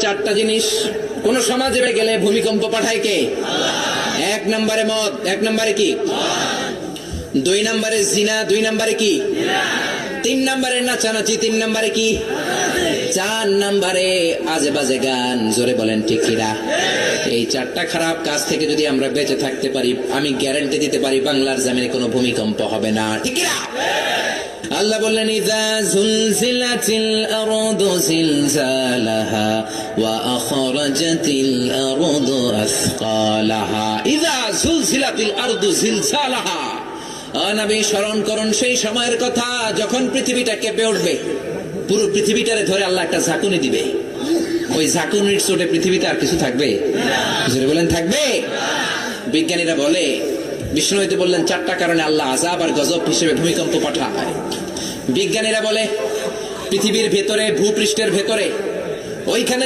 চারটা জিনিস কোন সমাজে গেলে ভূমিকম্প পাঠায় কে? এক নম্বরে মদ, এক নম্বরে কি? দুই নম্বরে জিনা, দুই নম্বরে কি? তিন নম্বরে নাচানাচি, তিন নম্বরে কি? চার নম্বরে আজে বাজে গান। জোরে বলেন ঠিক কিনা? এই চারটা খারাপ কাজ থেকে যদি আমরা বেঁচে থাকতে পারি, আমি গ্যারান্টি দিতে পারি বাংলার জমিনে কোনো ভূমিকম্প হবে না। ঠিক কিনা? আল্লাহ বললেন ইযা যুলজিলাতিল আরদু জিলজালাহা ওয়া আখরাজাতিল আরদু আসকালাহা। ইযা যুলজিলাতিল আরদু জিলজালাহা। নবী স্মরণ করুন সেই সময়ের কথা যখন পৃথিবীটা কেঁপে উঠবে। পুরো পৃথিবীটারে ধরে আল্লাহ একটা ঝাঁকুনি দিবে। ওই ঝাঁকুনির চোটে পৃথিবীতে আর কিছু থাকবে? জোরে বলেন থাকবে? বিজ্ঞানীরা বলে, বিষ্ণু বললেন চারটা কারণে আল্লাহ আযাব আর গজব হিসেবে ভূমিকম্প পাঠায়। বিজ্ঞানীরা বলে পৃথিবীর ভেতরে, ভূপৃষ্ঠের ভেতরে ওইখানে